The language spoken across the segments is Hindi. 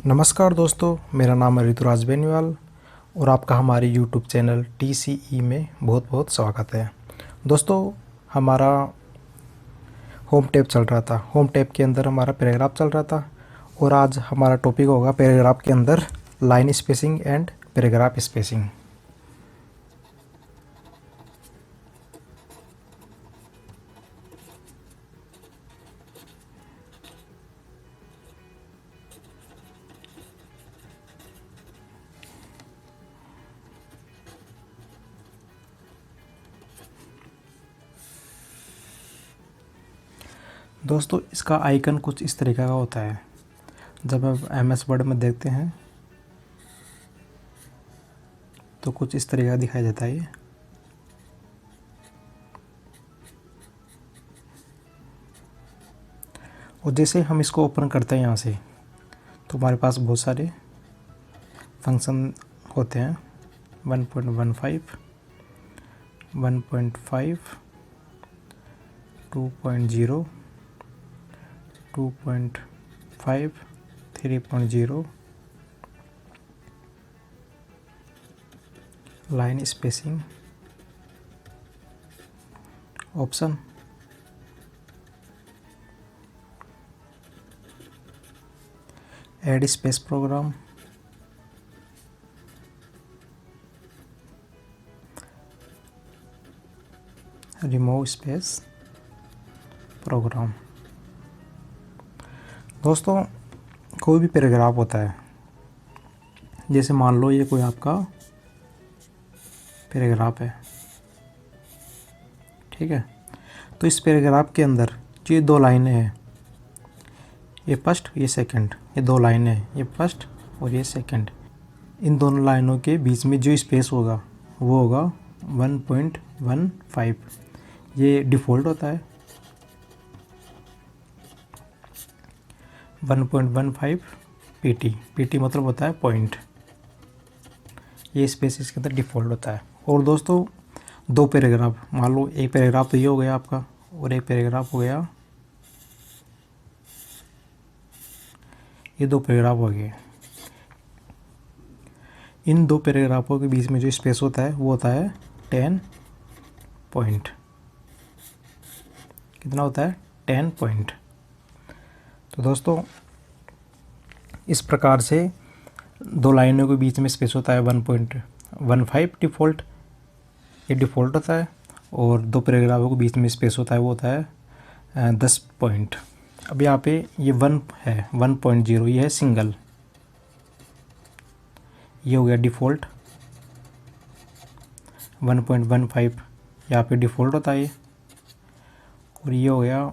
नमस्कार दोस्तों, मेरा नाम है ऋतुराज बेनीवाल और आपका हमारे यूट्यूब चैनल TCE में बहुत बहुत स्वागत है। दोस्तों, हमारा होम टैब चल रहा था। होम टैब के अंदर हमारा पैराग्राफ चल रहा था और आज हमारा टॉपिक होगा पैराग्राफ के अंदर line spacing and paragraph spacing. दोस्तों, इसका आइकन कुछ इस तरीके का होता है। जब आप MS वर्ड में देखते हैं तो कुछ इस तरीके का दिखाई देता है ये। और जैसे हम इसको ओपन करते हैं यहाँ से तो हमारे पास बहुत सारे फंक्शन होते हैं। 1.15, 1.5, 2.0, 2.5, 3.0, line spacing option, add space program, remove space program. दोस्तों, कोई भी पैराग्राफ होता है, जैसे मान लो ये कोई आपका पैराग्राफ है, ठीक है। तो इस पैराग्राफ के अंदर जो ये दो लाइनें हैं, ये फर्स्ट ये सेकंड, ये दो लाइनें हैं, ये फर्स्ट और ये सेकंड। इन दोनों लाइनों के बीच में जो स्पेस होगा वो होगा 1.15। ये डिफ़ॉल्ट होता है 1.15 PT मतलब होता है पॉइंट। ये स्पेस इसके अंदर डिफ़ॉल्ट होता है। और दोस्तों, दो पैराग्राफ, मान लो एक पैराग्राफ तो ये हो गया आपका और एक पैराग्राफ हो गया, ये दो पैराग्राफ हो गए। इन दो पैराग्राफों के बीच में जो स्पेस होता है वो होता है 10 पॉइंट। कितना होता है? 10 पॉइंट। तो दोस्तों, इस प्रकार से दो लाइनों के बीच में स्पेस होता है 1.15 डिफ़ॉल्ट, ये डिफ़ॉल्ट होता है। और दो पैराग्राफों के बीच में स्पेस होता है वो होता है 10 पॉइंट। अब यहाँ पे ये 1 है, 1.0 ये है सिंगल, ये हो गया डिफ़ॉल्ट। 1.15 यहाँ पे डिफ़ॉल्ट होता है ये, और ये हो गया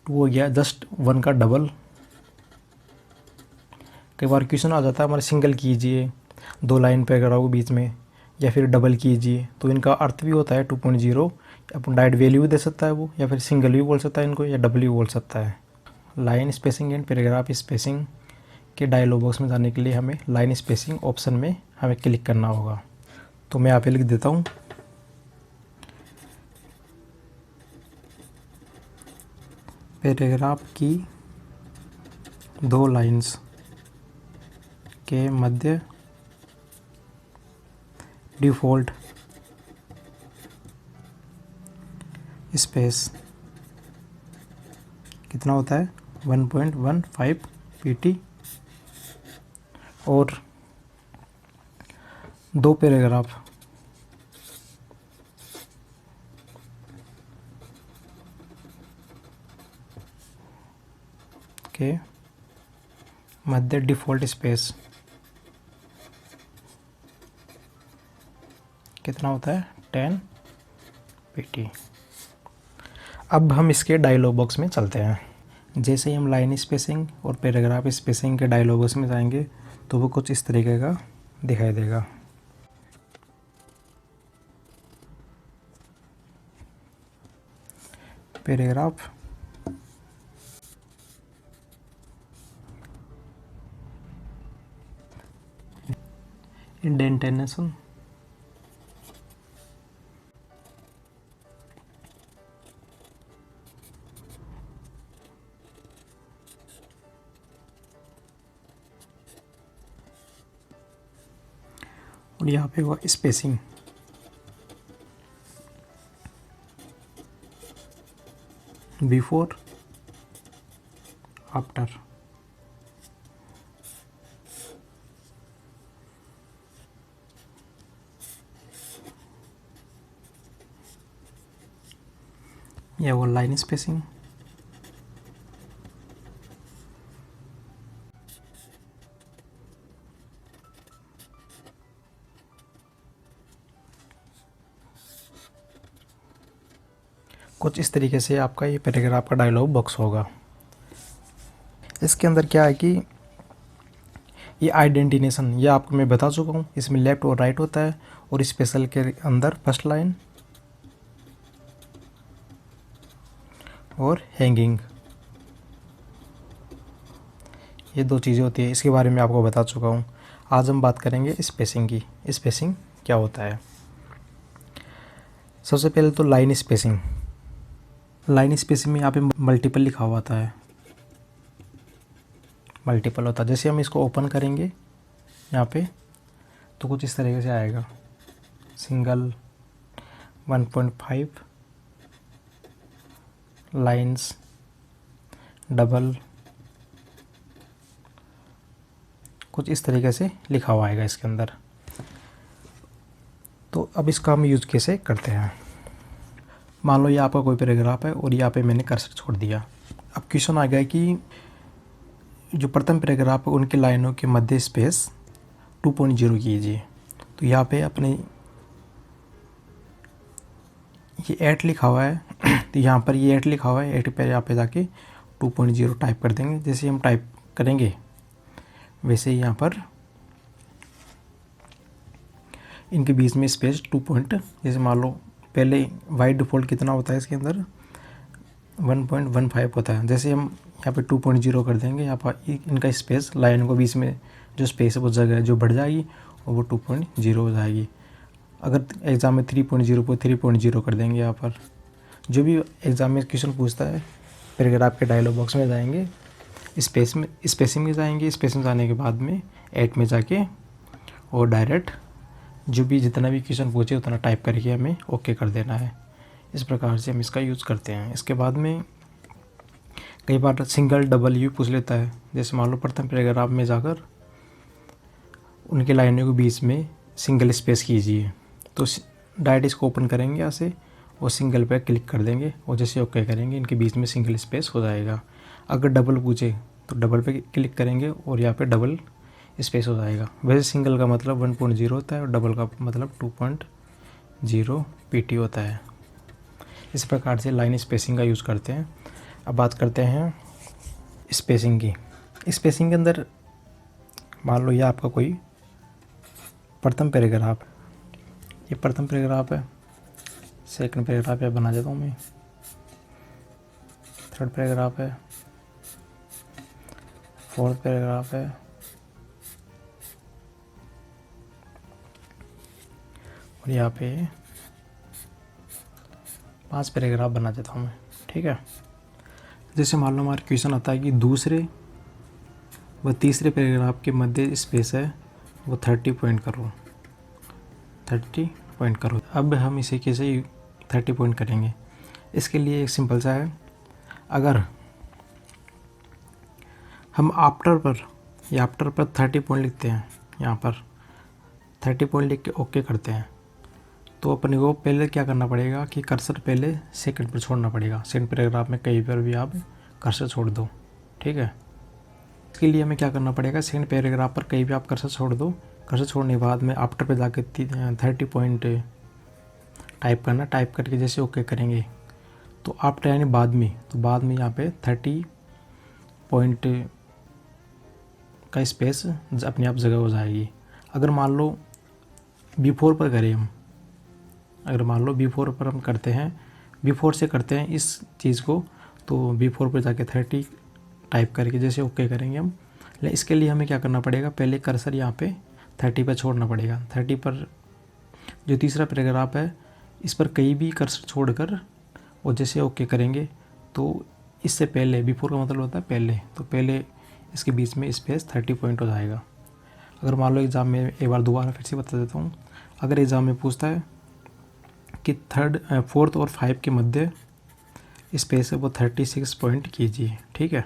2 हो गया जस्ट 1 का डबल। कई बार क्वेश्चन आ जाता है हमारे सिंगल कीजिए दो लाइन पैराग्राफ के बीच में, या फिर डबल कीजिए, तो इनका अर्थ भी होता है 2.0। अपन डायरेक्ट वैल्यू भी दे सकता है वो, या फिर सिंगल भी बोल सकता है इनको, या डबल भी बोल सकता है। Line spacing and paragraph spacing के डायलॉग बॉक्स में जाने के लिए हमें लाइन स्पेसिंग ऑप्शन में हमें क्लिक करना होगा। तो मैं यहाँ पे लिख देता हूँ पैराग्राफ की दो लाइंस के मध्य डिफ़ॉल्ट स्पेस कितना होता है? 1.15 PT। और दो पैराग्राफ के मध्य डिफ़ॉल्ट स्पेस कितना होता है? 10 PT। अब हम इसके डायलॉग बॉक्स में चलते हैं। जैसे ही हम लाइन स्पेसिंग और पैराग्राफ स्पेसिंग के डायलॉग बॉक्स में जाएंगे तो वो कुछ इस तरीके का दिखाई देगा। पैराग्राफ, इंडेंटेशन, और यहाँ पे हुआ स्पेसिंग। Before after. यह वो लाइन स्पेसिंग। कुछ इस तरीके से आपका ये पैराग्राफ का डायलॉग बॉक्स होगा। इसके अंदर क्या है कि ये आइडेंटिनेशन, ये आपको मैं बता चुका हूँ। इसमें लेफ्ट और राइट होता है, और स्पेशल के अंदर फर्स्ट लाइन और हैंगिंग, ये दो चीज़ें होती है। इसके बारे में आपको बता चुका हूँ। आज हम बात करेंगे स्पेसिंग की। स्पेसिंग क्या होता है? सबसे पहले तो लाइन स्पेसिंग। लाइन स्पेसिंग में यहाँ पे मल्टीपल लिखा हुआ आता है, मल्टीपल होता है। जैसे हम इसको ओपन करेंगे यहाँ पे तो कुछ इस तरीके से आएगा, सिंगल, 1.5 लाइन्स, डबल, कुछ इस तरीके से लिखा हुआ आएगा इसके अंदर। तो अब इसका हम यूज़ कैसे करते हैं? मान लो ये आपका कोई पैराग्राफ है और यहाँ पे मैंने कर्सर छोड़ दिया। अब क्वेश्चन आ गया कि जो प्रथम पैराग्राफ है उनकी लाइनों के मध्य स्पेस 2.0 कीजिए। तो यहाँ पे अपने ये 8 लिखा हुआ है तो यहाँ पर ये 8 लिखा हुआ है, 8 पे यहाँ पे जाके 2.0 टाइप कर देंगे। जैसे हम टाइप करेंगे वैसे ही यहाँ पर इनके बीच में स्पेस 2 जैसे मान लो पहले वाई डिफ़ॉल्ट कितना होता है इसके अंदर 1.15 होता है। जैसे हम यहाँ पे 2.0 कर देंगे, यहाँ पर इनका स्पेस लाइन को बीच में जो स्पेस है वो जगह जो बढ़ जाएगी और वो 2.0 हो जाएगी। अगर एग्ज़ाम में 3.0 को 3.0 कर देंगे, यहाँ पर जो भी एग्ज़ाम में क्वेश्चन पूछता है पैराग्राफ के डायलॉग बॉक्स में जाएंगे, स्पेसिंग में जाएंगे, स्पेसिंग जाने के बाद में 8 में जाके और डायरेक्ट जो भी जितना भी क्वेश्चन पूछे उतना टाइप करके हमें ओके कर देना है। इस प्रकार से हम इसका यूज़ करते हैं। इसके बाद में कई बार सिंगल डबल यू पूछ लेता है। जैसे मान लो प्रथम पैराग्राफ में जाकर उनके लाइनों के बीच में सिंगल स्पेस कीजिए, तो डायरेक्ट इसको ओपन करेंगे यहाँ से और सिंगल पे क्लिक कर देंगे और जैसे ओके करेंगे इनके बीच में सिंगल स्पेस हो जाएगा। अगर डबल पूछे तो डबल पे क्लिक करेंगे और यहाँ पे डबल स्पेस हो जाएगा। वैसे सिंगल का मतलब 1.0 होता है और डबल का मतलब 2.0 पीटी होता है। इस प्रकार से लाइन स्पेसिंग का यूज़ करते हैं। अब बात करते हैं स्पेसिंग की। स्पेसिंग के अंदर मान लो ये आपका कोई प्रथम पैराग्राफ, ये प्रथम पैराग्राफ है, सेकंड पैराग्राफ है, बना देता हूँ मैं, थर्ड पैराग्राफ है, फोर्थ पैराग्राफ है, और यहाँ पे 5 पैराग्राफ बना देता हूँ मैं। ठीक है। जैसे मान लो हमारा क्वेश्चन आता है कि दूसरे व तीसरे पैराग्राफ के मध्य स्पेस है वो 30 पॉइंट करो, 30 पॉइंट करो। अब हम इसे कैसे 30 पॉइंट करेंगे? इसके लिए एक सिंपल सा है। अगर हम आफ्टर पर 30 पॉइंट लिखते हैं, यहाँ पर 30 पॉइंट लिख के ओके करते हैं, तो अपने को पहले क्या करना पड़ेगा कि कर्सर पहले सेकंड पर छोड़ना पड़ेगा। सेकंड पैराग्राफ में कहीं पर भी आप कर्सर छोड़ दो। ठीक है। इसके लिए हमें क्या करना पड़ेगा, सेकंड पैराग्राफ पर कहीं भी आप कर्सर छोड़ दो। कर्सर छोड़ने के बाद में आफ्टर पे जाके 30 पॉइंट टाइप करना। टाइप करके जैसे ओके करेंगे तो आफ्टर यानी बाद में, तो बाद में यहाँ पे 30 पॉइंट का स्पेस अपने आप जगह हो जाएगी। अगर मान लो बिफोर पर करें हम, अगर मान लो बिफोर पर हम करते हैं, बिफोर से करते हैं इस चीज़ को, तो बिफोर पर जाके 30 टाइप करके जैसे ओके करेंगे हम। लेकिन इसके लिए हमें क्या करना पड़ेगा, पहले कर्सर यहाँ पे 30 पर छोड़ना पड़ेगा। 30 पर जो तीसरा पैराग्राफ है इस पर कहीं भी कर्सर छोड़कर और जैसे ओके करेंगे तो इससे पहले, बिफोर का मतलब होता है पहले, तो पहले इसके बीच में स्पेस 30 पॉइंट हो जाएगा। अगर मान लो एग्ज़ाम में एक बार दोबारा फिर से बता देता हूँ, अगर एग्ज़ाम में पूछता है कि फोर्थ और 5 के मध्य स्पेस है वो 36 पॉइंट कीजिए, ठीक है।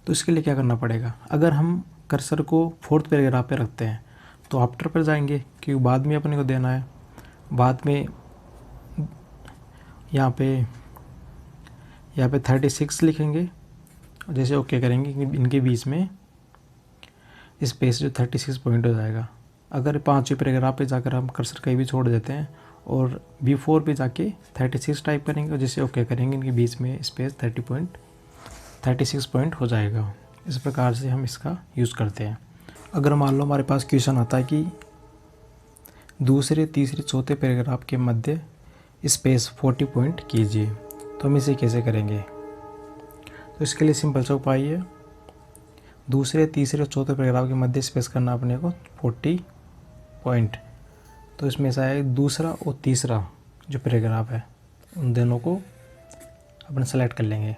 तो इसके लिए क्या करना पड़ेगा, अगर हम कर्सर को फोर्थ पैराग्राफ पे रखते हैं तो आफ्टर पर जाएंगे, क्योंकि बाद में अपने को देना है। बाद में यहाँ पे 36 लिखेंगे, जैसे ओके करेंगे इनके बीच में स्पेस जो 36 पॉइंट हो जाएगा। अगर 5वें पैराग्राफ पे जाकर हम कर्सर कहीं भी छोड़ देते हैं और B4 पे जाके 36 टाइप करेंगे और जैसे ओके करेंगे इनके बीच में स्पेस 36 पॉइंट हो जाएगा। इस प्रकार से हम इसका यूज़ करते हैं। अगर मान लो हमारे पास क्वेश्चन आता है कि दूसरे, तीसरे, चौथे पैराग्राफ के मध्य स्पेस 40 पॉइंट कीजिए, तो हम इसे कैसे करेंगे। तो इसके लिए सिंपल सा उपाय है, दूसरे, तीसरे और चौथे पैराग्राफ के मध्य स्पेस करना अपने को 40 पॉइंट। तो इसमें से है दूसरा और तीसरा जो पैराग्राफ है उन दोनों को अपन सेलेक्ट कर लेंगे।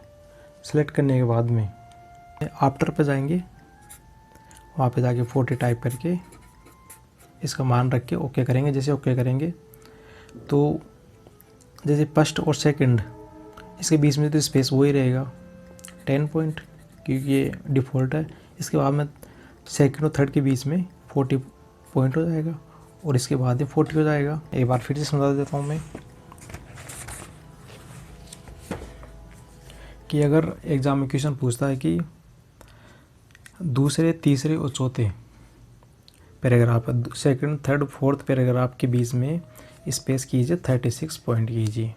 सेलेक्ट करने के बाद में आफ्टर पे जाएंगे, वहाँ पे जाके 40 टाइप करके इसका मान रख के ओके करेंगे। जैसे ओके करेंगे तो जैसे फर्स्ट और सेकंड इसके बीच में तो स्पेस वही रहेगा 10 पॉइंट, क्योंकि ये डिफ़ॉल्ट है। इसके बाद में सेकंड और थर्ड के बीच में 40 पॉइंट हो जाएगा और इसके बाद ये 40 हो जाएगा। एक बार फिर से समझा देता हूँ मैं कि अगर एग्ज़ाम में क्वेश्चन पूछता है कि दूसरे, तीसरे और चौथे paragraph, second, third, fourth paragraph के बीच में स्पेस कीजिए 36 पॉइंट कीजिए,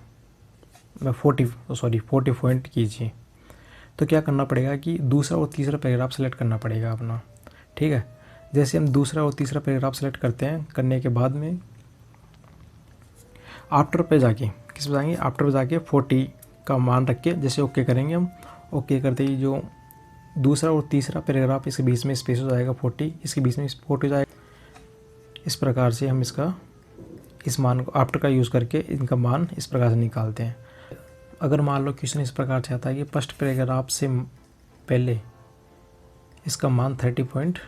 40 पॉइंट कीजिए। तो क्या करना पड़ेगा कि दूसरा और तीसरा पैराग्राफ सेलेक्ट करना पड़ेगा अपना, ठीक है। जैसे हम दूसरा और तीसरा पैराग्राफ सेलेक्ट करते हैं, करने के बाद में आफ्टर पे जाके किस पे जाएंगे, आफ्टर पे जाके 40 का मान रख के जैसे ओके करेंगे हम, ओके करते ही जो दूसरा और तीसरा पैराग्राफ इसके बीच में स्पेस हो जाएगा 40, इसके बीच में 40 हो जाएगा। इस प्रकार से हम इस मान को आफ्टर का यूज़ करके इनका मान इस प्रकार से निकालते हैं। अगर मान लो क्वेश्चन इस प्रकार से आता है कि फर्स्ट पैराग्राफ से पहले इसका मान 30 पॉइंट,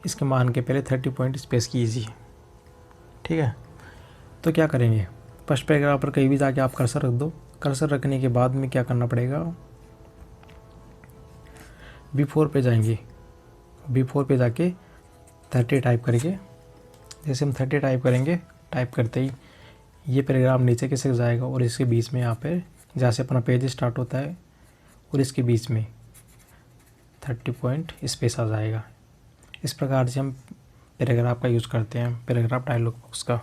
इसके मान के पहले 30 पॉइंट स्पेस कीजिए, ठीक है। तो क्या करेंगे, फर्स्ट पैराग्राफ पर कहीं भी जाके आप कर्सर रख दो। कर्सर रखने के बाद में क्या करना पड़ेगा, B4 पे जाएंगे, B4 पे जाके 30 टाइप करके, जैसे हम 30 टाइप करेंगे, टाइप करते ही ये पैराग्राफ नीचे की तरफ जाएगा और इसके बीच में यहाँ पे जहाँ से अपना पेज स्टार्ट होता है और इसके बीच में 30 पॉइंट स्पेस आ जाएगा। इस प्रकार से हम पैराग्राफ का यूज़ करते हैं, पैराग्राफ डायलॉग बॉक्स का।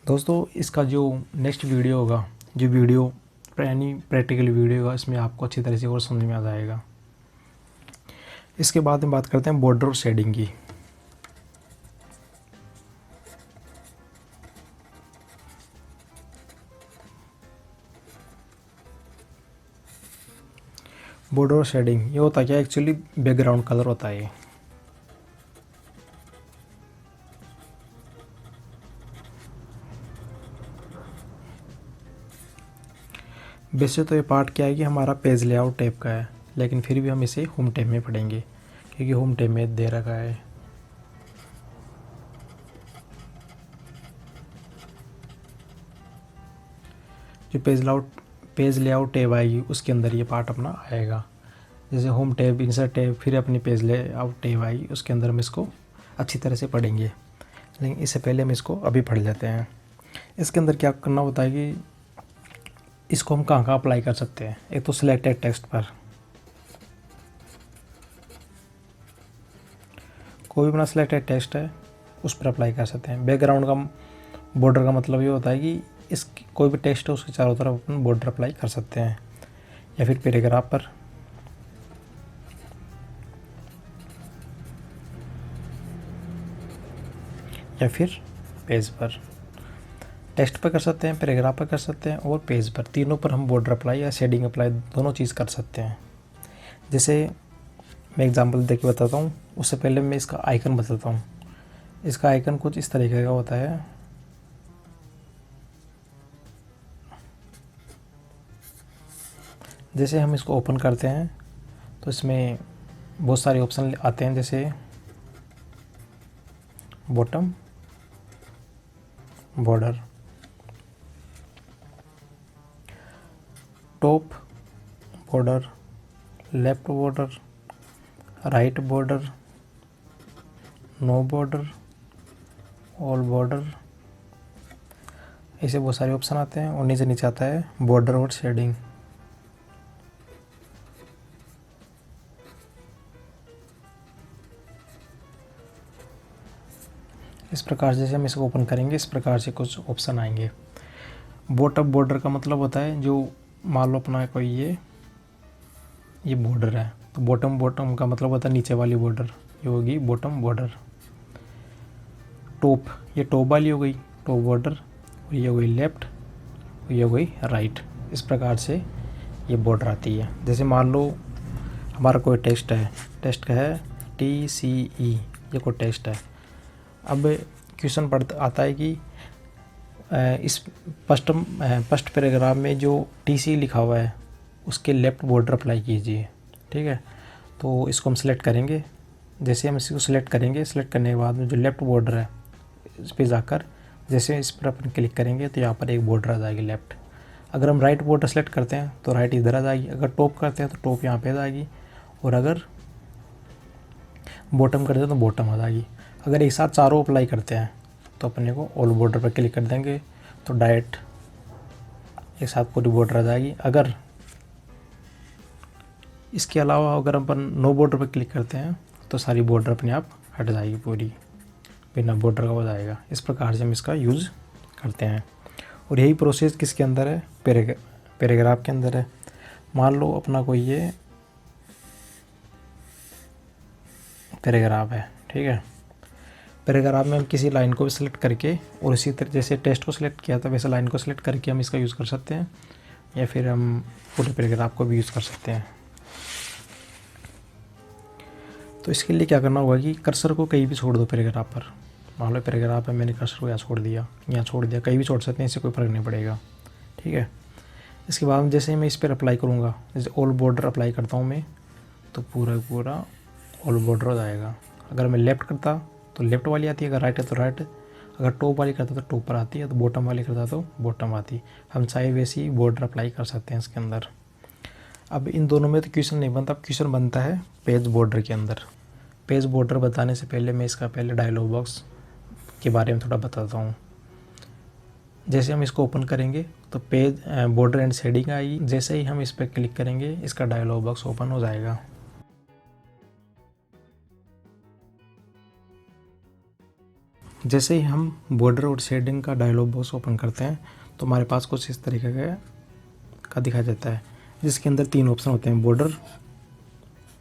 दोस्तों इसका जो नेक्स्ट वीडियो होगा, जो वीडियो यानी प्रैक्टिकल वीडियो होगा, इसमें आपको अच्छी तरह से और समझ में आ जाएगा। इसके बाद में बात करते हैं बॉर्डर और शेडिंग की। बॉर्डर और शेडिंग ये होता क्या है, एक्चुअली बैकग्राउंड कलर होता है ये। वैसे तो ये पार्ट क्या है कि हमारा पेज लेआउट टैब का है, लेकिन फिर भी हम इसे होम टैब में पढ़ेंगे क्योंकि होम टैब में दे रखा है। जो पेज लेआउट टैब आएगी उसके अंदर ये पार्ट अपना आएगा। जैसे होम टैब, इंसर्ट टैब, फिर अपनी पेज लेआउट टैब आएगी, उसके अंदर हम इसको अच्छी तरह से पढ़ेंगे। लेकिन इससे पहले हम इसको अभी पढ़ लेते हैं। इसके अंदर क्या करना होता है कि इसको हम कहाँ अप्लाई कर सकते हैं। एक तो सिलेक्टेड टेक्स्ट पर, कोई भी अपना सिलेक्टेड टेक्स्ट है उस पर अप्लाई कर सकते हैं। बैकग्राउंड का बॉर्डर का मतलब ये होता है कि इस कोई भी टेक्स्ट है उसके चारों तरफ अपन बॉर्डर अप्लाई कर सकते हैं, या फिर पैराग्राफ पर, या फिर पेज पर। टेक्स्ट पर कर सकते हैं, पैराग्राफ पर कर सकते हैं और पेज पर, तीनों पर हम बॉर्डर अप्लाई या शेडिंग अप्लाई दोनों चीज़ कर सकते हैं। जैसे मैं एग्जांपल देके बताता हूँ, उससे पहले मैं इसका आइकन बताता हूँ। इसका आइकन कुछ इस तरीके का होता है। जैसे हम इसको ओपन करते हैं तो इसमें बहुत सारे ऑप्शन आते हैं, जैसे bottom border, top border, left border, right border, no border, all border, ऐसे बहुत सारे ऑप्शन आते हैं। और नीचे आता है बॉर्डर और शेडिंग। इस प्रकार से जैसे हम इसको ओपन करेंगे इस प्रकार से कुछ ऑप्शन आएंगे। बॉटम बॉर्डर का मतलब होता है जो मान लो अपना कोई ये बॉर्डर है, तो बॉटम बॉटम का मतलब होता है नीचे वाली बॉर्डर, ये होगी बॉटम बॉर्डर। टॉप, ये टॉप वाली हो गई टॉप बॉर्डर, और ये हो गई लेफ्ट, और ये हो गई राइट। इस प्रकार से ये बॉर्डर आती है। जैसे मान लो हमारा कोई टेस्ट है, टेस्ट का है TCE, ये कोई टेस्ट है। अब क्वेश्चन पढ़ता आता है कि इस फर्स्ट पैराग्राफ में जो TCE लिखा हुआ है उसके लेफ़्ट बॉर्डर अप्लाई कीजिए। ठीक है, तो इसको हम सेलेक्ट करेंगे। जैसे हम इसको सेलेक्ट करेंगे, सेलेक्ट करने के बाद में जो लेफ़्ट बॉर्डर है इस पर जाकर जैसे इस पर अपन क्लिक करेंगे तो यहाँ पर एक बॉर्डर आ जाएगी लेफ़्ट। अगर हम राइट बॉर्डर सेलेक्ट करते हैं तो राइट इधर आ जाएगी, अगर टॉप करते हैं तो टॉप यहाँ पे आ जाएगी, और अगर बॉटम करते हैं तो बॉटम आ जाएगी। अगर एक साथ चारों अप्लाई करते हैं तो अपने को ऑल बॉर्डर पर क्लिक कर देंगे तो डायरेक्ट एक साथ पूरी बॉर्डर आ जाएगी। अगर इसके अलावा अगर अपन नो बॉर्डर पर क्लिक करते हैं तो सारी बॉर्डर अपने आप हट जाएगी, पूरी बिना बॉर्डर का हो जाएगा। इस प्रकार से हम इसका यूज़ करते हैं। और यही प्रोसेस किसके अंदर है, पैराग्राफ के अंदर है। मान लो अपना कोई ये पैराग्राफ है, ठीक है। पैराग्राफ में हम किसी लाइन को भी सिलेक्ट करके और इसी तरह जैसे टेस्ट को सिलेक्ट किया था वैसे लाइन को सिलेक्ट करके हम इसका यूज़ कर सकते हैं, या फिर हम पूरे पैराग्राफ को भी यूज़ कर सकते हैं। तो इसके लिए क्या करना होगा कि कर्सर को कहीं भी छोड़ दो पैराग्राफ पर। मान लो पैराग्राफ है, मैंने कर्सर को यहाँ छोड़ दिया, कहीं भी छोड़ सकते हैं, इससे कोई फ़र्क नहीं पड़ेगा। ठीक है, इसके बाद जैसे मैं इस पर अप्लाई करूँगा, जैसे ऑल बॉर्डर अप्लाई करता हूँ मैं, तो पूरा ऑल बॉर्डर हो जाएगा। अगर मैं लेफ़्ट करता तो लेफ़्ट वाली आती है, अगर राइट है तो राइट, अगर टॉप वाली करता तो टॉप पर आती है, तो बॉटम वाली करता तो बॉटम आती। हम चाहे वैसी बॉर्डर अप्लाई कर सकते हैं इसके अंदर। अब इन दोनों में तो क्वेश्चन नहीं बनता, अब क्वेश्चन बनता है पेज बॉर्डर के अंदर। पेज बॉर्डर बताने से पहले मैं इसका पहले डायलॉग बॉक्स के बारे में थोड़ा बताता हूँ। जैसे हम इसको ओपन करेंगे तो पेज बॉर्डर एंड शेडिंग आएगी। जैसे ही हम इस पर क्लिक करेंगे इसका डायलॉग बॉक्स ओपन हो जाएगा। जैसे ही हम बॉर्डर और शेडिंग का डायलॉग बॉक्स ओपन करते हैं तो हमारे पास कुछ इस तरीके का दिखाई देता है, जिसके अंदर 3 ऑप्शन होते हैं, बॉर्डर,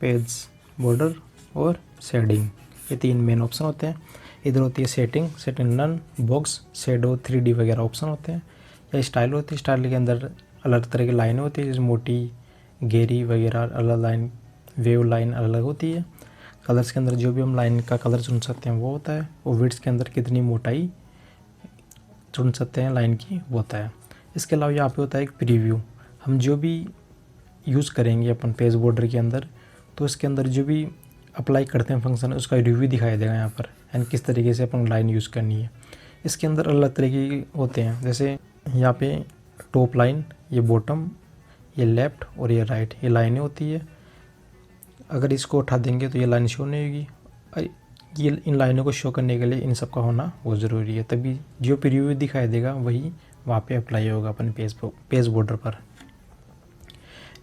पेज बॉर्डर और शेडिंग। ये 3 मेन ऑप्शन होते हैं। इधर होती है setting none, box, shadow, 3D वगैरह ऑप्शन होते हैं। या स्टाइल होती है, स्टाइल के अंदर अलग तरह की लाइनें होती है, जैसे मोटी, गहरी वगैरह अलग लाइन, वेव लाइन अलग होती है। कलर्स के अंदर जो भी हम लाइन का कलर चुन सकते हैं वो होता है, और विड्थ के अंदर कितनी मोटाई चुन सकते हैं लाइन की वो होता है। इसके अलावा यहाँ पे होता है एक प्रीव्यू। हम जो भी यूज़ करेंगे अपन पेज बॉर्डर के अंदर, तो इसके अंदर जो भी अप्लाई करते हैं फंक्शन उसका रिव्यू दिखाई देगा यहाँ पर, एंड किस तरीके से अपन लाइन यूज़ करनी है। इसके अंदर अलग तरीके के होते हैं, जैसे यहाँ पे टॉप लाइन, ये बॉटम, ये लेफ़्ट और ये राइट, ये लाइनें होती है। अगर इसको उठा देंगे तो ये लाइन शो नहीं होगी। ये इन लाइनों को शो करने के लिए इन सब का होना बहुत ज़रूरी है, तभी जो प्रीव्यू दिखाई देगा वही वहाँ पे अप्लाई होगा अपन पेज बॉर्डर पर।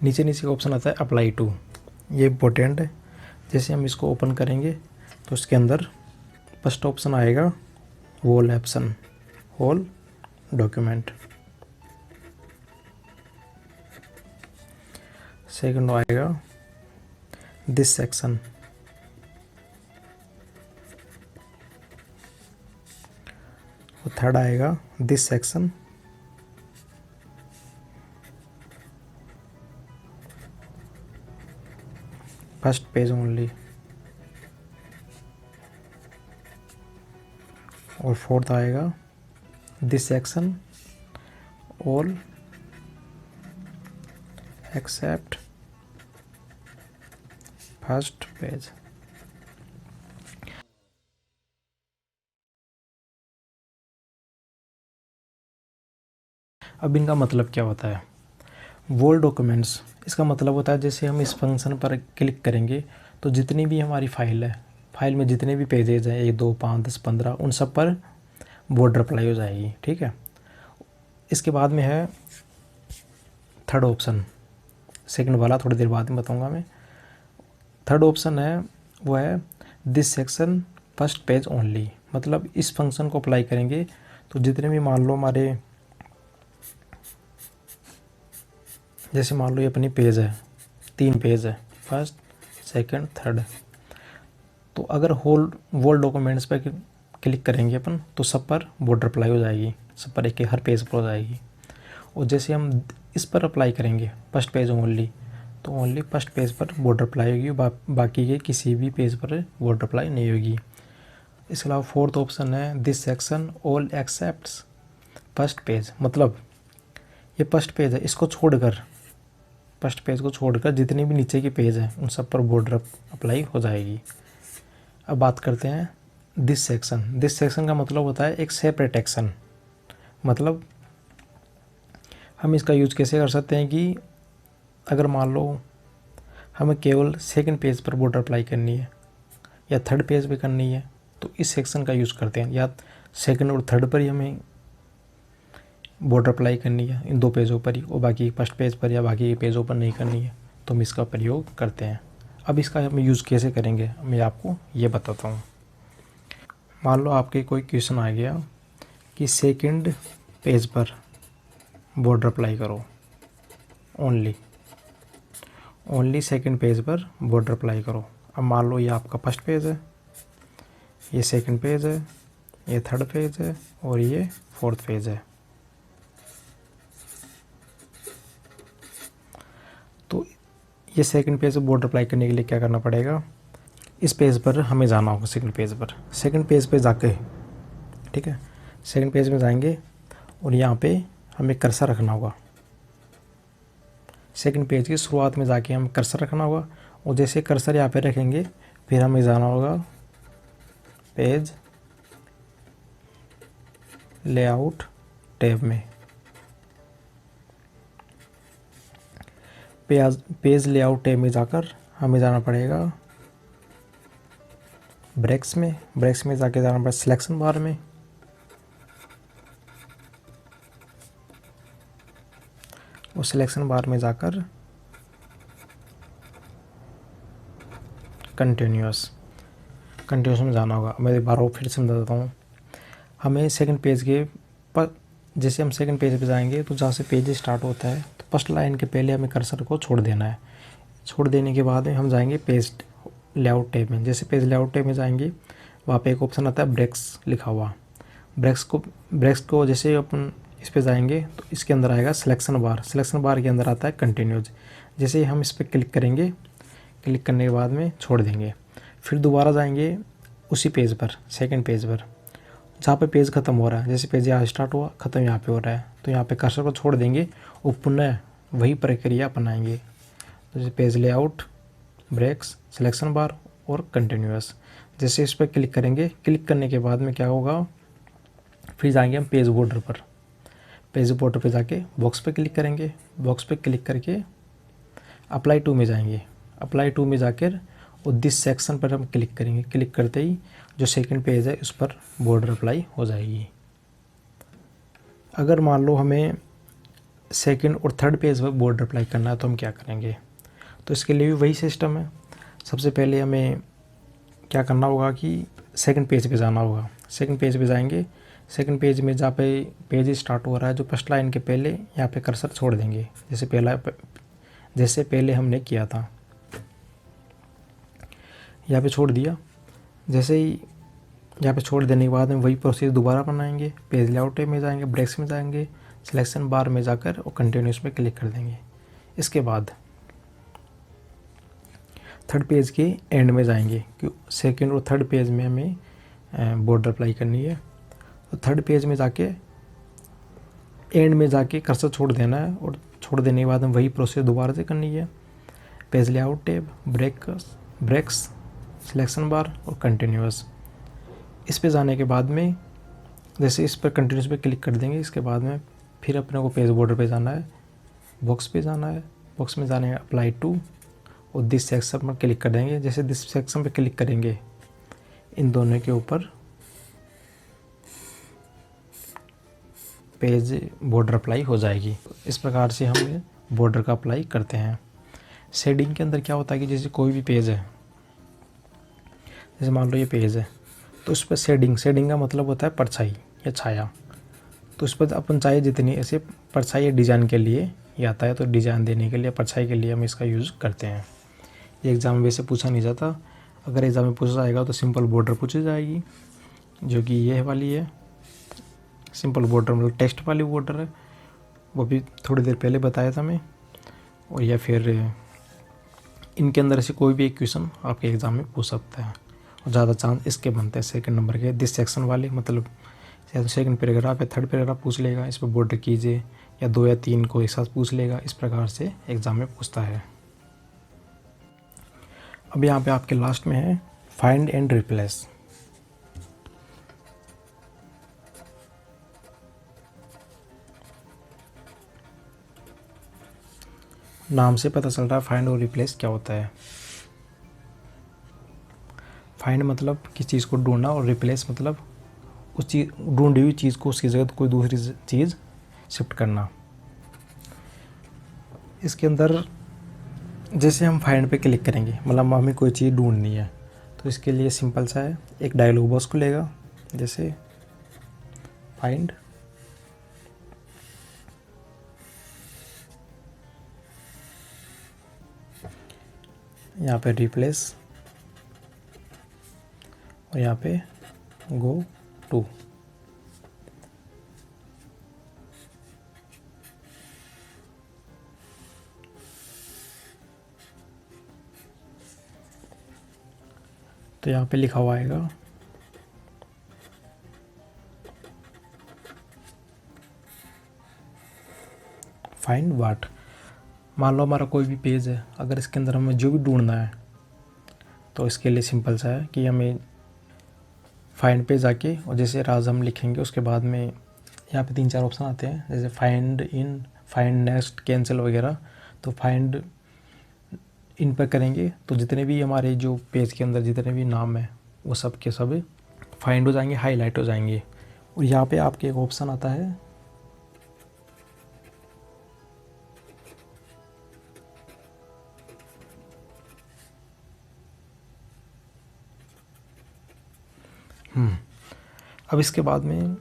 नीचे का ऑप्शन आता है अप्लाई टू, ये इम्पोर्टेंट है। जैसे हम इसको ओपन करेंगे तो इसके अंदर फर्स्ट ऑप्शन आएगा whole option, whole document. Second आएगा दिस सेक्शन, और थर्ड आएगा this section, first page only, और फोर्थ आएगा this section all except first page. अब इनका मतलब क्या होता है? वोल डॉक्यूमेंट्स, इसका मतलब होता है जैसे हम इस फंक्शन पर क्लिक करेंगे तो जितनी भी हमारी फाइल है, फाइल में जितने भी पेजेज हैं 1 2 5 10 15 उन सब पर बॉर्डर अप्लाई हो जाएगी। ठीक है। इसके बाद में है थर्ड ऑप्शन, सेकंड वाला थोड़ी देर बाद में बताऊंगा मैं। थर्ड ऑप्शन है वो है this section first page only, मतलब इस फंक्शन को अप्लाई करेंगे तो जितने भी मान लो हमारे, जैसे मान लो ये अपनी पेज है, 3 पेज है, फर्स्ट सेकंड थर्ड, तो अगर वोल डॉक्यूमेंट्स पर क्लिक करेंगे अपन तो सब पर बॉर्डर अप्लाई हो जाएगी, सब पर एक हर पेज पर हो जाएगी। और जैसे हम इस पर अप्लाई करेंगे फर्स्ट पेज ओनली, तो ओनली फर्स्ट पेज पर बॉर्डर अप्लाई होगी, बाकी के किसी भी पेज पर बॉर्डर अप्लाई नहीं होगी। इसके अलावा फोर्थ ऑप्शन है this section all accepts first page, मतलब ये फर्स्ट पेज है, इसको छोड़कर, फर्स्ट पेज को छोड़कर जितने भी नीचे के पेज हैं उन सब पर बॉर्डर अप्लाई हो जाएगी। अब बात करते हैं दिस सेक्शन। दिस सेक्शन का मतलब होता है एक सेपरेट एक्शन, मतलब हम इसका यूज कैसे कर सकते हैं कि अगर मान लो हमें केवल सेकंड पेज पर बॉर्डर अप्लाई करनी है या थर्ड पेज पे करनी है तो इस सेक्शन का यूज़ करते हैं, या सेकंड और थर्ड पर ही हमें बॉर्डर अप्लाई करनी है इन 2 पेजों पर ही, और बाकी फर्स्ट पेज पर या बाकी पेजों पर नहीं करनी है, तो हम इसका प्रयोग करते हैं। अब इसका हम यूज़ कैसे करेंगे मैं आपको ये बताता हूँ। मान लो आपके कोई क्वेश्चन आ गया कि सेकंड पेज पर बॉर्डर अप्लाई करो, ओनली सेकंड पेज पर बॉर्डर अप्लाई करो। अब मान लो ये आपका फर्स्ट पेज है, ये सेकंड पेज है, ये थर्ड पेज है और ये फोर्थ पेज है। तो ये सेकंड पेज पर बॉर्डर अप्लाई करने के लिए क्या करना पड़ेगा, इस पेज पर हमें जाना होगा, सेकंड पेज पर, सेकंड पेज पे जाके, ठीक है, सेकंड पेज में जाएंगे और यहाँ पे हमें कर्सर रखना होगा, सेकंड पेज की शुरुआत में जाके हमें कर्सर रखना होगा। और जैसे कर्सर यहाँ पे रखेंगे फिर हमें जाना होगा पेज लेआउट टैब में, पेज लेआउट टैब में जाकर हमें जाना पड़ेगा ब्रेक्स में जाके जाना पड़ेगा सिलेक्शन बार में, और सिलेक्शन बार में जाकर कंटिन्यूअस में जाना होगा। मैं एक बार और फिर समझा देता हूँ। हमें सेकंड पेज के पर, जैसे हम सेकंड पेज पे जाएंगे तो जहाँ से पेज स्टार्ट होता है तो फर्स्ट लाइन के पहले हमें कर्सर को छोड़ देना है। छोड़ देने के बाद में हम जाएंगे पेज लेआउट टैब में। जैसे पेज लेआउट टैब में जाएंगे वहाँ पे एक ऑप्शन आता है ब्रेक्स लिखा हुआ, ब्रेक्स को जैसे अपन इस पे जाएंगे तो इसके अंदर आएगा सिलेक्शन बार के अंदर आता है कंटिन्यूज। जैसे हम इस पर क्लिक करेंगे, क्लिक करने के बाद में छोड़ देंगे, फिर दोबारा जाएंगे उसी पेज पर, सेकंड पेज पर जहाँ पे पेज ख़त्म हो रहा है। जैसे पेज यहाँ स्टार्ट हुआ, ख़त्म यहाँ पे हो रहा है, तो यहाँ पे कर्सर को छोड़ देंगे और पुनः वही प्रक्रिया अपनाएंगे। तो जैसे page layout, breaks, selection bar और कंटिन्यूअस। जैसे इस पर क्लिक करेंगे, क्लिक करने के बाद में क्या होगा, फिर जाएंगे हम पेज बॉर्डर पर, पेज बॉर्डर पर जाके बॉक्स पे क्लिक करेंगे, बॉक्स पे क्लिक करके अप्लाई टू में जाएंगे, अप्लाई टू में जाकर और दिस सेक्शन पर हम क्लिक करेंगे। क्लिक करते ही जो सेकंड पेज है उस पर बॉर्डर अप्लाई हो जाएगी। अगर मान लो हमें सेकंड और थर्ड पेज पर बॉर्डर अप्लाई करना है तो हम क्या करेंगे, तो इसके लिए भी वही सिस्टम है। सबसे पहले हमें क्या करना होगा कि सेकंड पेज पे जाना होगा, सेकंड पेज पे जाएंगे, सेकंड पेज में जहाँ पे पेज स्टार्ट हो रहा है जो फर्स्ट लाइन के पहले यहाँ पे कर्सर छोड़ देंगे, जैसे पहले हमने किया था, यहाँ पे छोड़ दिया। जैसे ही यहाँ पे छोड़ देने के बाद में वही प्रोसेस दोबारा बनाएंगे, पेज लेआउट में जाएंगे, ब्रेक्स में जाएंगे, सिलेक्शन बार में जाकर और कंटिन्यूस पे क्लिक कर देंगे। इसके बाद थर्ड पेज के एंड में जाएंगे, क्योंकि सेकंड और थर्ड पेज में हमें बॉर्डर अप्लाई करनी है। तो थर्ड पेज में जाके एंड में जाके कर्सर छोड़ देना है और छोड़ देने के बाद में वही प्रोसेस दोबारा से करनी है। Page layout tab, breaks, selection bar और कंटिन्यूअस। इस पे जाने के बाद में जैसे इस पर कंटिन्यूस पे क्लिक कर देंगे, इसके बाद में फिर अपने को पेज बॉर्डर पे जाना है, बॉक्स पे जाना है, बॉक्स में जाने अप्लाई टू और दिस सेक्शन पर क्लिक कर देंगे। जैसे दिस सेक्शन पे क्लिक करेंगे इन दोनों के ऊपर पेज बॉर्डर अप्लाई हो जाएगी। इस प्रकार से हम बॉर्डर का अप्लाई करते हैं। शेडिंग के अंदर क्या होता है कि जैसे कोई भी पेज है, जैसे मान लो ये पेज है, तो उस पर शेडिंग का मतलब होता है परछाई या छाया। तो उस पर अपन चाहे जितनी ऐसे परछाई या डिज़ाइन के लिए ये आता है, तो डिज़ाइन देने के लिए परछाई के लिए हम इसका यूज़ करते हैं। ये एग्ज़ाम में वैसे पूछा नहीं जाता, अगर एग्ज़ाम में पूछा जाएगा तो सिंपल बॉर्डर पूछी जाएगी, जो कि ये वाली है सिंपल बॉर्डर, मतलब टेक्स्ट वाली बॉर्डर है, वो भी थोड़ी देर पहले बताया था मैं। और या फिर इनके अंदर से कोई भी एक क्वेश्चन आपके एग्ज़ाम में पूछ सकता है और ज़्यादा चांस इसके बनते हैं सेकंड नंबर के। दिस सेक्शन वाले मतलब या तो सेकंड पैराग्राफ या थर्ड पैराग्राफ पूछ लेगा, इस पर बॉर्डर कीजिए, या 2 या 3 को एक साथ पूछ लेगा। इस प्रकार से एग्ज़ाम में पूछता है। अब यहाँ पे आपके लास्ट में है फाइंड एंड रिप्लेस। नाम से पता चल रहा है फाइंड और रिप्लेस क्या होता है। फाइंड मतलब किसी चीज़ को ढूंढना और रिप्लेस मतलब उस चीज़ ढूंढी हुई चीज़ को उसकी जगह कोई दूसरी चीज़ शिफ्ट करना। इसके अंदर जैसे हम फाइंड पे क्लिक करेंगे, मतलब हमें कोई चीज़ ढूंढनी है, तो इसके लिए सिंपल सा है, एक डायलॉग बॉक्स खुलेगा, जैसे फाइंड, यहाँ पे रिप्लेस और यहाँ पे गो टू। तो यहाँ पे लिखा हुआ आएगा फाइंड व्हाट। मान लो हमारा कोई भी पेज है, अगर इसके अंदर हमें जो भी ढूंढना है, तो इसके लिए सिंपल सा है कि हमें फाइंड पे जाके और जैसे राज हम लिखेंगे, उसके बाद में यहाँ पे 3-4 ऑप्शन आते हैं, जैसे find in, find next, cancel वगैरह। तो फाइंड इन पर करेंगे तो जितने भी हमारे जो पेज के अंदर जितने भी नाम है वो सब के सब फाइंड हो जाएंगे, हाईलाइट हो जाएंगे। और यहाँ पे आपके एक ऑप्शन आता है अब इसके बाद में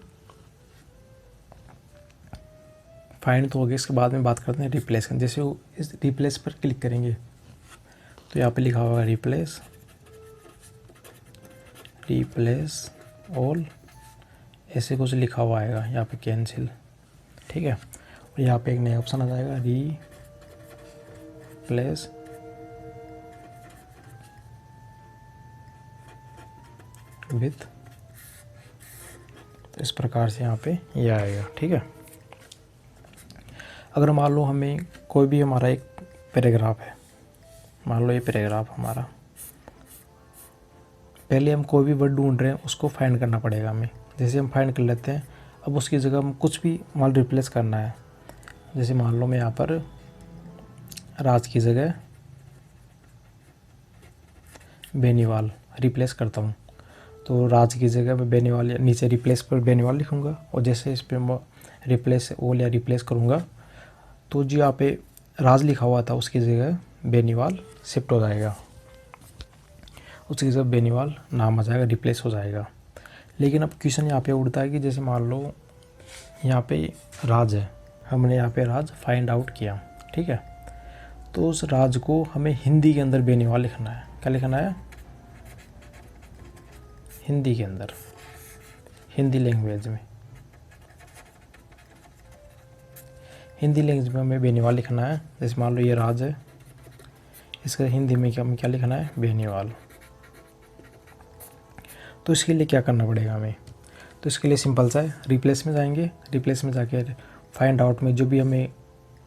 फाइंड तो हो गया, इसके बाद में बात करते हैं रिप्लेस का। जैसे वो इस रिप्लेस पर क्लिक करेंगे तो यहाँ पे लिखा हुआ है रिप्लेस ऑल, ऐसे कुछ लिखा हुआ आएगा, यहाँ पे कैंसिल, ठीक है। और यहाँ पे एक नया ऑप्शन आ जाएगा रिप्लेस विथ। तो इस प्रकार से यहाँ पे ये आएगा, ठीक है। अगर मान लो हमें कोई भी हमारा एक पैराग्राफ है, मान लो ये पैराग्राफ हमारा, पहले हम कोई भी वर्ड ढूंढ रहे हैं उसको फाइंड करना पड़ेगा हमें। जैसे हम फाइंड कर लेते हैं, अब उसकी जगह हम कुछ भी मान रिप्लेस करना है। जैसे मान लो मैं यहाँ पर राज की जगह बेनीवाल रिप्लेस करता हूँ, तो राज की जगह मैं बेनीवाल, नीचे रिप्लेस पर बेनीवाल लिखूँगा, और जैसे इस पर रिप्लेस ऑल या रिप्लेस करूँगा तो जो यहाँ पे राज लिखा हुआ था उसकी जगह बेनीवाल शिफ्ट हो जाएगा, उसकी जगह बेनीवाल नाम आ जाएगा, रिप्लेस हो जाएगा। लेकिन अब क्वेश्चन यहाँ पे उठता है कि जैसे मान लो यहाँ पे राज है, हमने यहाँ पे राज फाइंड आउट किया, ठीक है। तो उस राज को हमें हिंदी के अंदर बेनीवाल लिखना है। क्या लिखना है? हिंदी के अंदर, हिंदी लैंग्वेज में, हिंदी लैंग्वेज में हमें बेनीवाल लिखना है। जैसे मान लो ये राज है, इसका हिंदी में क्या लिखना है? बेनीवाल। तो इसके लिए क्या करना पड़ेगा हमें? तो इसके लिए सिंपल सा है, रिप्लेस में जाएंगे, रिप्लेस में जाके फाइंड आउट में जो भी हमें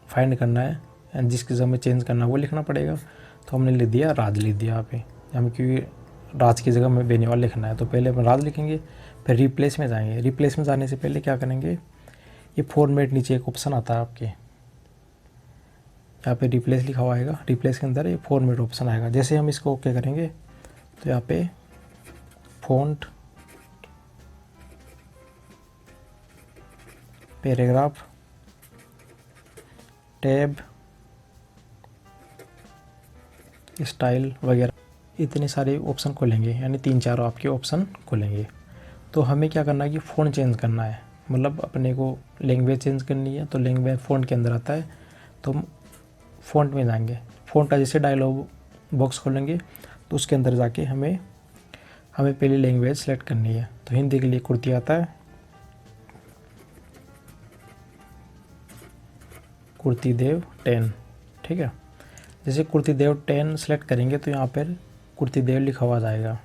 फाइंड करना है एंड जिसकी जगह हमें चेंज करना है वो लिखना पड़ेगा। तो हमने लिख दिया राज, लिख दिया यहाँ पे, हमें क्योंकि राज की जगह हमें बेनीवाल लिखना है, तो पहले हम राज लिखेंगे, फिर रिप्लेस में जाएंगे। रिप्लेस में जाने से पहले क्या करेंगे ये फॉर्मेट नीचे एक ऑप्शन आता है आपके, यहाँ पे रिप्लेस लिखा हुआ आएगा, रिप्लेस के अंदर ये फॉर्मेट ऑप्शन आएगा। जैसे हम इसको ओके करेंगे तो यहाँ पे फ़ॉन्ट, पैराग्राफ, टैब, स्टाइल वगैरह इतने सारे ऑप्शन खुलेंगे, यानी 3-4 आपके ऑप्शन खुलेंगे। तो हमें क्या करना है कि फ़ॉन्ट चेंज करना है, मतलब अपने को लैंग्वेज चेंज करनी है तो लैंग्वेज फ़ॉन्ट के अंदर आता है, तो हम फ़ॉन्ट में जाएंगे। फ़ॉन्ट का जैसे डायलॉग बॉक्स खोलेंगे तो उसके अंदर जाके हमें पहले लैंग्वेज सेलेक्ट करनी है। तो हिंदी के लिए कुर्ती आता है, कुर्ती देव 10, ठीक है। जैसे कुर्ती देव 10 सेलेक्ट करेंगे तो यहाँ पर कुर्ती देव लिखा हुआ जाएगा,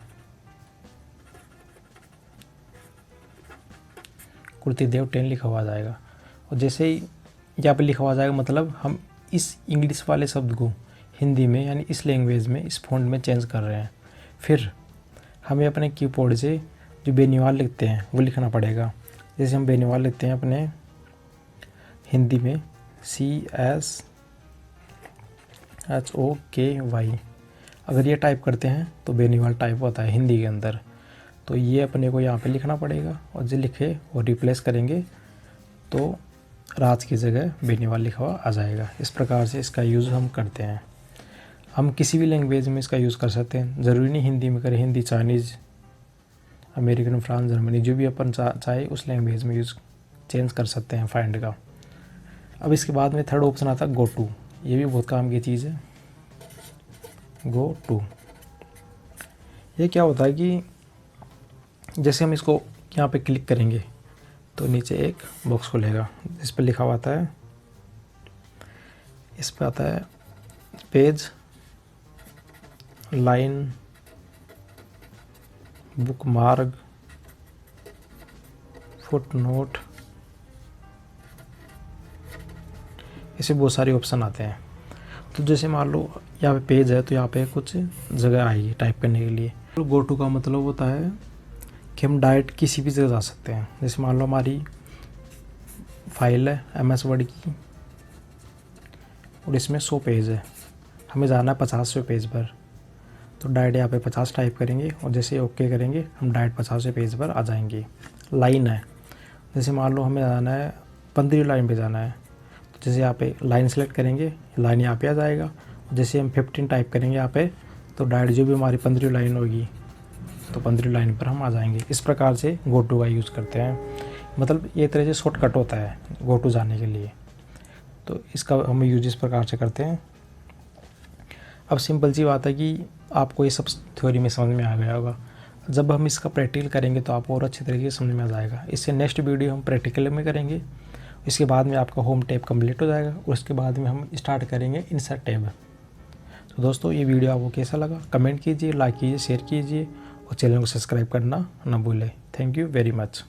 कुर्ती देव 10 लिखा हुआ जाएगा। और जैसे ही यहाँ पर लिखा हुआ जाएगा मतलब हम इस इंग्लिश वाले शब्द को हिंदी में यानी इस लैंग्वेज में इस फ़ॉन्ट में चेंज कर रहे हैं। फिर हमें अपने कीबोर्ड से जो बेनीवाल लिखते हैं वो लिखना पड़ेगा। जैसे हम बेनीवाल लिखते हैं अपने हिंदी में CSHOKY, अगर ये टाइप करते हैं तो बेनीवाल टाइप होता है हिंदी के अंदर। तो ये अपने को यहाँ पे लिखना पड़ेगा और जो लिखे और रिप्लेस करेंगे तो राज की जगह बेनीवाल लिखा हुआ आ जाएगा। इस प्रकार से इसका यूज़ हम करते हैं। हम किसी भी लैंग्वेज में इसका यूज़ कर सकते हैं, ज़रूरी नहीं हिंदी में करें, Hindi, Chinese, American, France, Germany, जो भी अपन चाहे उस लैंग्वेज में यूज़ चेंज कर सकते हैं फाइंड का। अब इसके बाद में थर्ड ऑप्शन आता है गो टू। ये भी बहुत काम की चीज़ है, गो टू। ये क्या होता है कि जैसे हम इसको यहाँ पे क्लिक करेंगे तो नीचे एक बॉक्स खुलेगा जिस पर लिखा हुआ आता है, इस पर आता है पेज, लाइन, बुकमार्क, फुटनोट, ऐसे बहुत सारे ऑप्शन आते हैं। तो जैसे मान लो यहाँ पे पेज है तो यहाँ पे कुछ जगह आएगी टाइप करने के लिए। तो गो टू का मतलब होता है कि हम डायरेक्ट किसी भी जगह जा सकते हैं। जैसे मान लो हमारी फाइल है MS वर्ड की और इसमें 100 पेज है, हमें जाना है 50वें पेज पर, तो डायरेक्ट यहाँ पे 50 टाइप करेंगे और जैसे ओके करेंगे हम डायरेक्ट 50वें पेज पर आ जाएंगे। लाइन है, जैसे मान लो हमें जाना है 15वीं लाइन पे जाना है, तो जैसे यहाँ पे लाइन सेलेक्ट करेंगे, लाइन यहाँ पे आ जाएगा। जैसे हम 15 टाइप करेंगे यहाँ पे तो डायरेक्ट जो भी हमारी 15वीं लाइन होगी तो 15वीं लाइन पर हम आ जाएंगे। इस प्रकार से गो टू का यूज़ करते हैं, मतलब ये तरह से शॉर्टकट होता है गो टू जाने के लिए। तो इसका हम यूज इस प्रकार से करते हैं। अब सिंपल सी बात है कि आपको ये सब थ्योरी में समझ में आ गया होगा। जब हम इसका प्रैक्टिकल करेंगे तो आपको और अच्छे तरीके से समझ में आ जाएगा। इससे नेक्स्ट वीडियो हम प्रैक्टिकल में करेंगे, इसके बाद में आपका होम टैब कंप्लीट हो जाएगा और उसके बाद में हम स्टार्ट करेंगे इंसर्ट टैब। तो दोस्तों ये वीडियो आपको कैसा लगा कमेंट कीजिए, लाइक कीजिए, शेयर कीजिए और चैनल को सब्सक्राइब करना ना भूलें। Thank you very much.